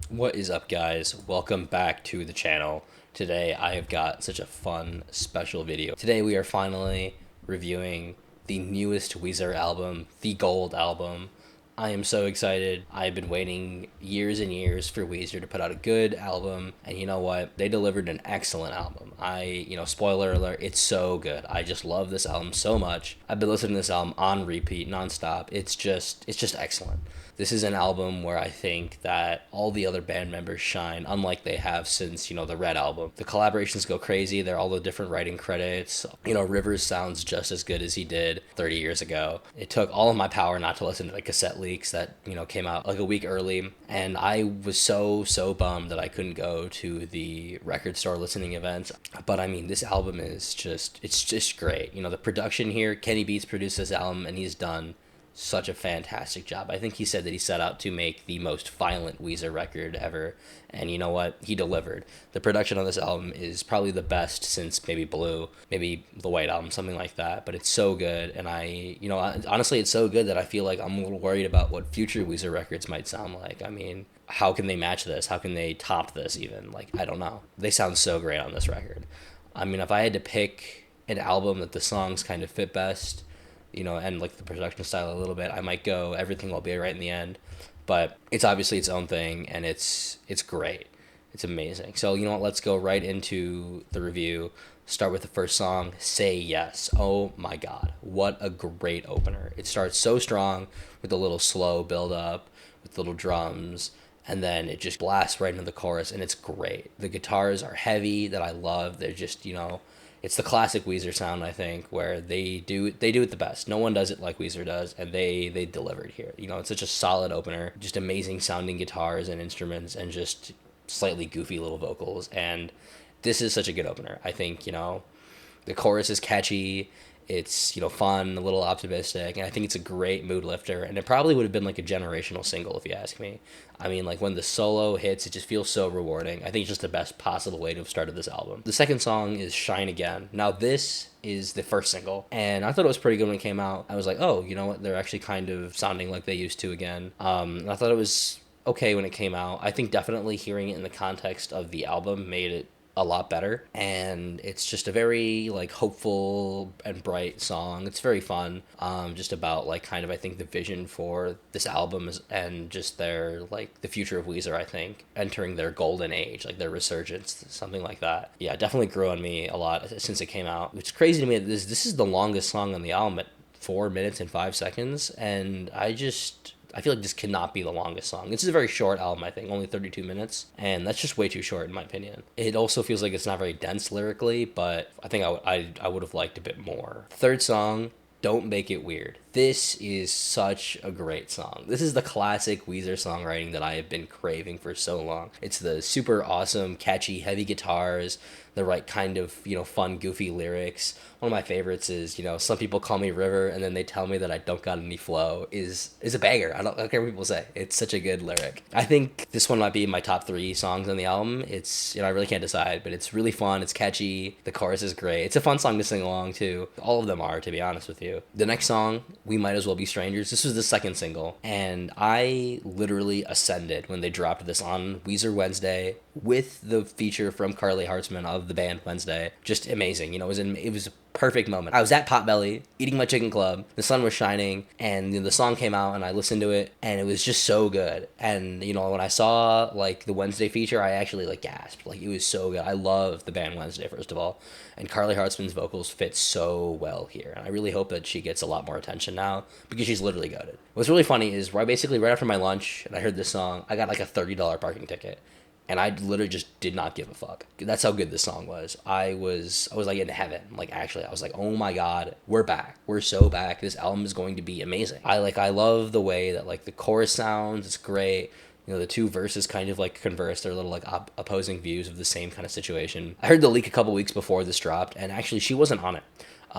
What is up, guys? Welcome back to the channel. Today I have got such a fun special video. Today we are finally reviewing the newest Weezer album, the Gold album. I am so excited. I've been waiting years and years for Weezer to put out a good album, and you know what? They delivered an excellent album. Spoiler alert, it's so good. I just love this album so much. I've been listening to this album on repeat, nonstop. It's just excellent. This is an album where I think that all the other band members shine, unlike they have since, the Red album. The collaborations go crazy. They're all the different writing credits. Rivers sounds just as good as he did 30 years ago. It took all of my power not to listen to the cassette leaks that, came out like a week early. And I was so bummed that I couldn't go to the record store listening events. But I mean, this album it's just great. The production here, Kenny Beats produced this album and he's done such a fantastic job. I think he said that he set out to make the most violent Weezer record ever, and you know what? He delivered. The production on this album is probably the best since maybe Blue, maybe the White Album, something like that, but it's so good, and honestly, it's so good that I feel like I'm a little worried about what future Weezer records might sound like. I mean, how can they match this? How can they top this even? Like, I don't know. They sound so great on this record. I mean, if I had to pick an album that the songs kind of fit best, and like the production style a little bit, I might go Everything Will Be Right in the End. But it's obviously its own thing, and it's great. It's amazing. So you know what? Let's go right into the review. Start with the first song, Say Yes. Oh my God, what a great opener! It starts so strong with a little slow build up, with little drums, and then it just blasts right into the chorus, and it's great. The guitars are heavy that I love. They're just it's the classic Weezer sound, I think, where they do it the best. No one does it like Weezer does, and they delivered here. It's such a solid opener, just amazing sounding guitars and instruments, and just slightly goofy little vocals. And this is such a good opener. I think the chorus is catchy. It's fun, a little optimistic, and I think it's a great mood lifter. And it probably would have been like a generational single if you ask me. I mean, like when the solo hits, it just feels so rewarding. I think it's just the best possible way to have started this album. The second song is Shine Again. Now this is the first single, and I thought it was pretty good when it came out. I was like, oh, you know what? They're actually kind of sounding like they used to again. And I thought it was okay when it came out. I think definitely hearing it in the context of the album made it a lot better, and it's just a very like hopeful and bright song. It's very fun, just about like kind of I think the vision for this album is, and just their like the future of Weezer, I think entering their golden age, like their resurgence, something like that. Yeah, it definitely grew on me a lot since it came out. It's crazy to me that this is the longest song on the album at 4 minutes and 5 seconds, and I feel like this cannot be the longest song. This is a very short album, I think, only 32 minutes, and that's just way too short in my opinion. It also feels like it's not very dense lyrically, but I think I would have liked a bit more. Third song, Don't Make It Weird. This is such a great song. This is the classic Weezer songwriting that I have been craving for so long. It's the super awesome, catchy, heavy guitars, the right kind of, fun, goofy lyrics. One of my favorites is, some people call me River and then they tell me that I don't got any flow is a banger. I don't care what people say. It's such a good lyric. I think this one might be my top 3 songs on the album. It's, I really can't decide, but it's really fun. It's catchy. The chorus is great. It's a fun song to sing along to. All of them are, to be honest with you. The next song, We Might As Well Be Strangers. This was the second single, and I literally ascended when they dropped this on Weezer Wednesday with the feature from Carly Hartzman of the band Wednesday. Just amazing. It was a perfect moment. I was at Potbelly eating my chicken club. The sun was shining, and the song came out, and I listened to it, and it was just so good. And when I saw like the Wednesday feature, I actually like gasped. Like it was so good. I love the band Wednesday, first of all, and Carly Hartzman's vocals fit so well here. And I really hope that she gets a lot more attention now because she's literally goated. What's really funny is right after my lunch, and I heard this song, I got like a $30 parking ticket. And I literally just did not give a fuck. That's how good this song was. I was like in heaven. Like actually, I was like, oh my God, we're back. We're so back. This album is going to be amazing. I love the way that like the chorus sounds. It's great. The two verses kind of like converse. They're little like opposing views of the same kind of situation. I heard the leak a couple weeks before this dropped, and actually she wasn't on it.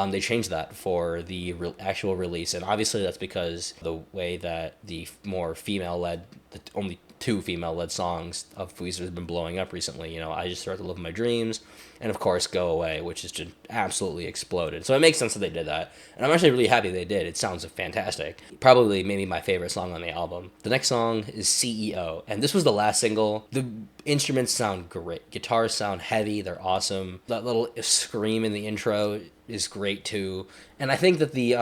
They changed that for the actual release, and obviously that's because the way that the more female-led, the only two female-led songs of Weezer have been blowing up recently. You know, I Just Start to Live My Dreams, and of course Go Away, which has just absolutely exploded. So it makes sense that they did that, and I'm actually really happy they did. It sounds fantastic. Probably maybe my favorite song on the album. The next song is CEO, and this was the last single. The instruments sound great. Guitars sound heavy. They're awesome. That little scream in the intro is great too. And I think that the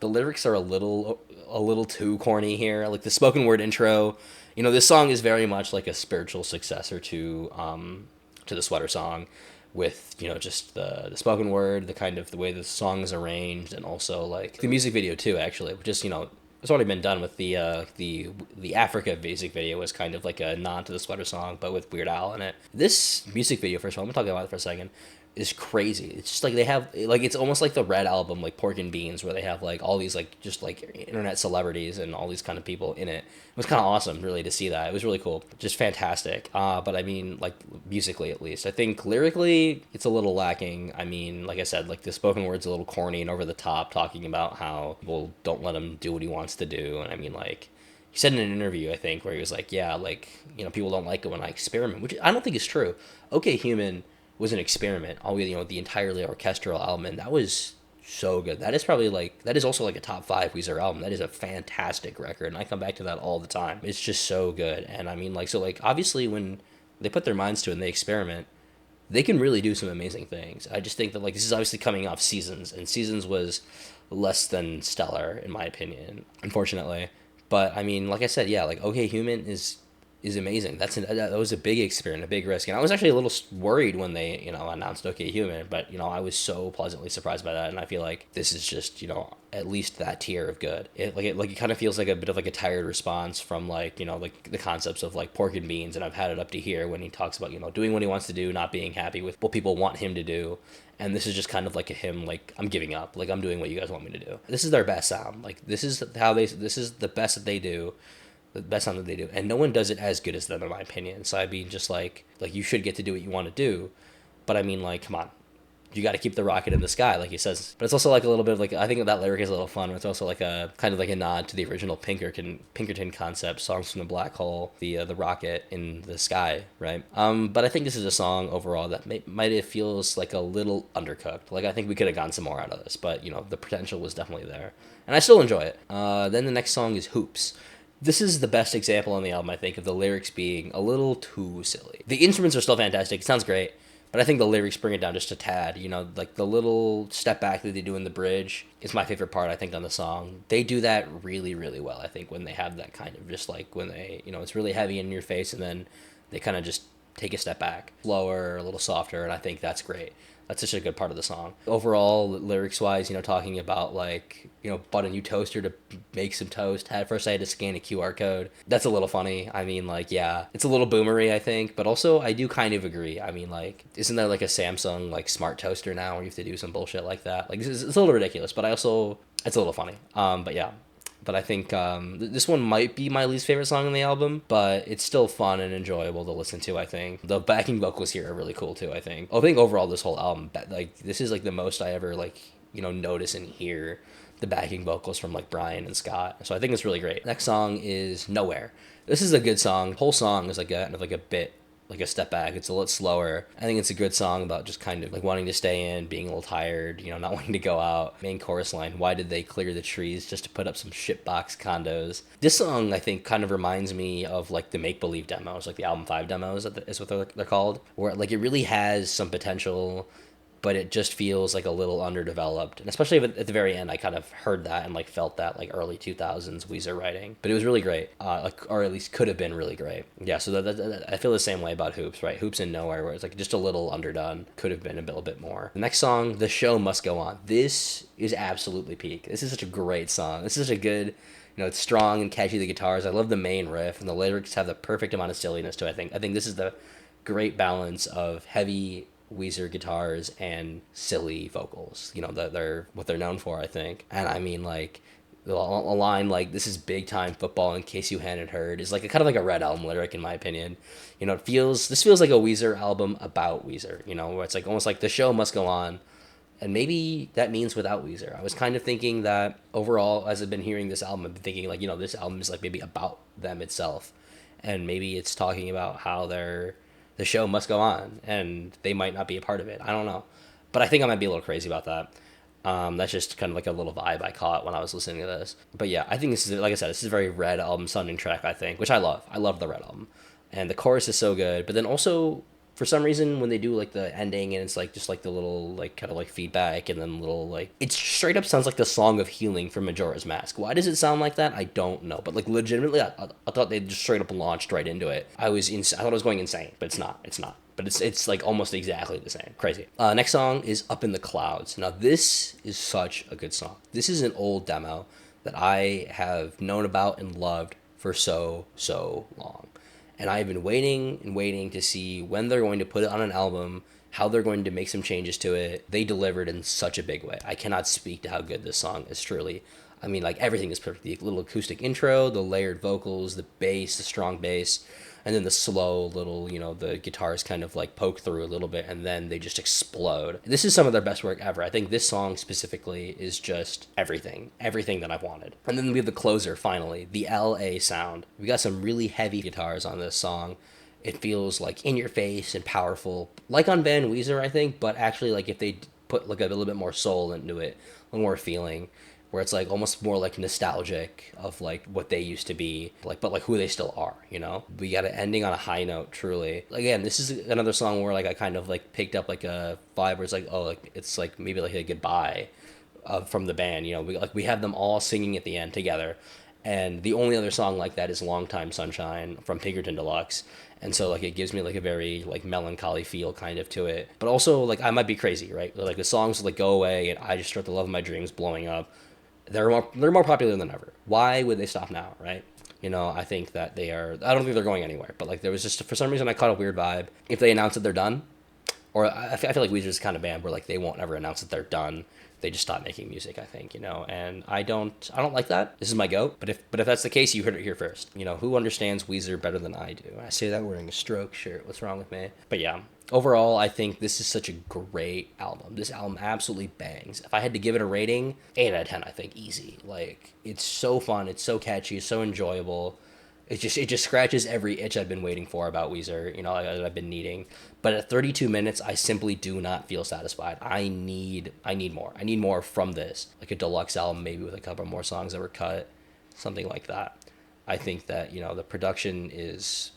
lyrics are a little too corny here. Like the spoken word intro, you know, this song is very much like a spiritual successor to the Sweater song, with, you know, just the spoken word, the kind of the way the song is arranged, and also like the music video too. Actually, just, you know, it's already been done with the Africa music video was kind of like a nod to the Sweater song, but with Weird Al in it. This music video, first of all, I'm gonna talk about it for a second, is crazy. It's just like they have like, it's almost like the Red album, like Pork and Beans, where they have like all these like just like internet celebrities and all these kind of people in it. It was kind of awesome, really, to see that. It was really cool, just fantastic. But I mean, like musically at least, I think lyrically it's a little lacking. I mean, like I said, like the spoken word's a little corny and over the top, talking about how people don't let him do what he wants to do, and I mean, like, he said in an interview, I think, where he was like, yeah, like, you know, people don't like it when I experiment, which I don't think is true. Okay Human was an experiment. All, you know, the entirely orchestral album, and that was so good. That is probably like, that is also like a top 5 Weezer album. That is a fantastic record, and I come back to that all the time. It's just so good. And I mean, like, so like obviously when they put their minds to it and they experiment, they can really do some amazing things. I just think that like this is obviously coming off Seasons, and Seasons was less than stellar in my opinion, unfortunately. But I mean, like I said, yeah, like Okay Human is amazing. That was a big experiment, a big risk, and I was actually a little worried when they, you know, announced Okay Human, but, you know, I was so pleasantly surprised by that, and I feel like this is just, you know, at least that tier of good. It kind of feels like a bit of like a tired response from, like, you know, like the concepts of like Pork and Beans, and I've had it up to here when he talks about, you know, doing what he wants to do, not being happy with what people want him to do. And this is just kind of like a him, like, I'm giving up, like, I'm doing what you guys want me to do. This is their best sound. Like, this is the best that they do, the best sound that they do, and no one does it as good as them, in my opinion. So I mean, just like you should get to do what you want to do, but I mean, like, come on, you got to keep the rocket in the sky, like he says. But it's also like a little bit of like, I think that lyric is a little fun. But it's also like a kind of like a nod to the original Pinkerton concept, Songs from the Black Hole, the rocket in the sky, right? But I think this is a song overall that might it feels like a little undercooked. Like, I think we could have gotten some more out of this, but, you know, the potential was definitely there, and I still enjoy it. Then the next song is Hoops. This is the best example on the album, I think, of the lyrics being a little too silly. The instruments are still fantastic. It sounds great. But I think the lyrics bring it down just a tad. You know, like the little step back that they do in the bridge is my favorite part, I think, on the song. They do that really, really well, I think, when they have that kind of just like when they, you know, it's really heavy in your face, and then they kind of just take a step back, slower, a little softer, and I think that's great. That's such a good part of the song. Overall, lyrics wise, you know, talking about like, you know, bought a new toaster to make some toast. At first I had to scan a QR code. That's a little funny. I mean, like, yeah, it's a little boomery, I think, but also I do kind of agree. I mean, like, isn't there like a Samsung like smart toaster now where you have to do some bullshit like that? Like, it's a little ridiculous, but it's a little funny. But yeah. But I think this one might be my least favorite song on the album, but it's still fun and enjoyable to listen to, I think. The backing vocals here are really cool, too, I think. I think overall this whole album, like, this is, like, the most I ever, like, you know, notice and hear the backing vocals from, like, Brian and Scott. So I think it's really great. Next song is Nowhere. This is a good song. The whole song is, like, kind of like a bit, like a step back. It's a little slower. I think it's a good song about just kind of like wanting to stay in, being a little tired, you know, not wanting to go out. Main chorus line, why did they clear the trees just to put up some shitbox condos? This song, I think, kind of reminds me of like the Make Believe demos, like the Album 5 demos is what they're called, where like it really has some potential, but it just feels like a little underdeveloped. And especially at the very end, I kind of heard that and like felt that like early 2000s Weezer writing. But it was really great, or at least could have been really great. Yeah, so I feel the same way about Hoops, right? Hoops and Nowhere, where it's like just a little underdone, could have been a little bit more. The next song, The Show Must Go On. This is absolutely peak. This is such a great song. This is such a good, you know, it's strong and catchy, the guitars. I love the main riff, and the lyrics have the perfect amount of silliness to it, I think. I think this is the great balance of heavy Weezer guitars and silly vocals, you know, that they're what they're known for, I think. And I mean, like, a line like, this is big time football in case you hadn't heard, is like a kind of like a Red Album lyric, in my opinion. You know, this feels like a Weezer album about Weezer, you know, where it's like almost like the show must go on. And maybe that means without Weezer. I was kind of thinking that overall, as I've been hearing this album, I've been thinking like, this album is like maybe about them itself. And maybe it's talking about how the show must go on and they might not be a part of it. I don't know. But I think I might be a little crazy about that. That's just kind of like a little vibe I caught when I was listening to this. But yeah, I think this is, like I said, this is a very Red album sounding track, I think, which I love. I love the Red album. And the chorus is so good. But then also, for some reason, when they do like the ending and it's like just like the little like kind of like feedback and then little like, it straight up sounds like the Song of Healing from Majora's Mask. Why does it sound like that? I don't know. But like legitimately, I thought they just straight up launched right into it. I thought it was going insane, but it's not. It's not. But it's like almost exactly the same. Crazy. Next song is Up in the Clouds. Now this is such a good song. This is an old demo that I have known about and loved for so long. And I've been waiting and waiting to see when they're going to put it on an album, how they're going to make some changes to it. They delivered in such a big way. I cannot speak to how good this song is, truly. I mean, like, everything is perfect. The little acoustic intro, the layered vocals, the bass, the strong bass, and then the slow little, the guitars kind of like poke through a little bit and then they just explode. This is some of their best work ever. I think this song specifically is just everything that I've wanted. And then we have the closer, finally, the LA sound. We got some really heavy guitars on this song. It feels like in your face and powerful, like on Van Weezer, I think, but actually like if they put like a little bit more soul into it, a little more feeling, where it's like almost more like nostalgic of like what they used to be, like, but like who they still are, We got it ending on a high note, truly. Again, this is another song where like I kind of like picked up like a vibe where it's like, oh, like it's like maybe like a goodbye from the band, we have them all singing at the end together. And the only other song like that is Long Time Sunshine from Pinkerton Deluxe. And so like it gives me like a very like melancholy feel kind of to it. But also like I might be crazy, right? Like the songs like go away and I Just Start the Love of My Dreams blowing up. They're more popular than ever. Why would they stop now, right? I think that they are. I don't think they're going anywhere. But like there was just for some reason I caught a weird vibe. If they announce that they're done, or I feel like Weezer's the kind of band where like they won't ever announce that they're done. They just stop making music, I think, and I don't like that. This is my goat, but if that's the case, you heard it here first. Who understands Weezer better than I do? I say that wearing a Stroke shirt. What's wrong with me? But yeah, overall, I think this is such a great album. This album absolutely bangs. If I had to give it a rating, 8 out of 10, I think, easy. Like, it's so fun, it's so catchy, it's so enjoyable. It just scratches every itch I've been waiting for about Weezer, that I've been needing. But at 32 minutes, I simply do not feel satisfied. I need more. I need more from this, like a deluxe album, maybe with a couple more songs that were cut, something like that. I think that the production is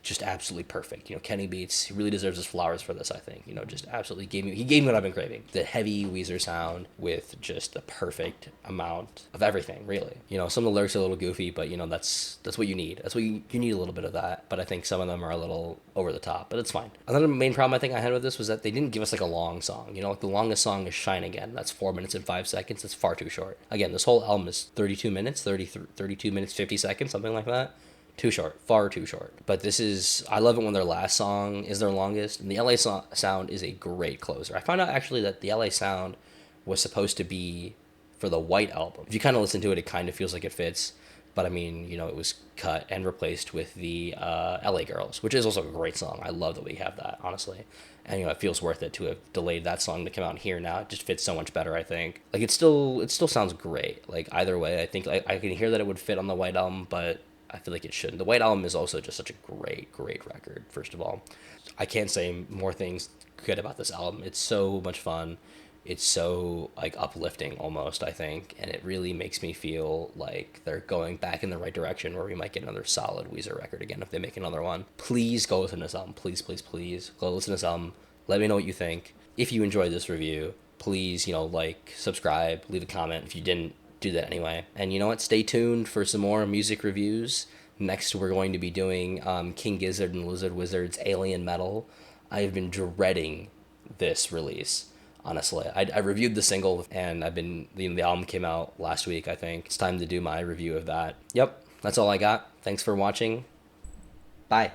just absolutely perfect. Kenny Beats, he really deserves his flowers for this, I think. Just absolutely gave me what I've been craving. The heavy Weezer sound with just the perfect amount of everything, really. Some of the lyrics are a little goofy, but that's what you need. That's what you need, a little bit of that. But I think some of them are a little over the top, but it's fine. Another main problem I think I had with this was that they didn't give us like a long song. Like the longest song is Shine Again. That's 4 minutes and 5 seconds. That's far too short. Again, this whole album is 32 minutes, 32 minutes, 50 seconds, something like that. Too short, far too short. But I love it when their last song is their longest. And the LA sound is a great closer. I found out actually that the LA sound was supposed to be for the White album. If you kind of listen to it, it kind of feels like it fits. But I mean, it was cut and replaced with the LA Girls, which is also a great song. I love that we have that, honestly. And it feels worth it to have delayed that song to come out here now. It just fits so much better, I think. Like it still sounds great. Like either way, I think I can hear that it would fit on the White album, but I feel like it shouldn't. The White Album is also just such a great record, first of all. I can't say more things good about this album. It's so much fun. It's so, like, uplifting almost, I think. And it really makes me feel like they're going back in the right direction where we might get another solid Weezer record again if they make another one. Please go listen to this album. Please, please, please. Go listen to this album. Let me know what you think. If you enjoyed this review, please, like, subscribe, leave a comment. If you didn't, do that anyway. And you know what? Stay tuned for some more music reviews. Next, we're going to be doing King Gizzard and Lizard Wizard's Alien Metal. I've been dreading this release, honestly. I reviewed the single, and the album came out last week, I think. It's time to do my review of that. Yep, that's all I got. Thanks for watching. Bye.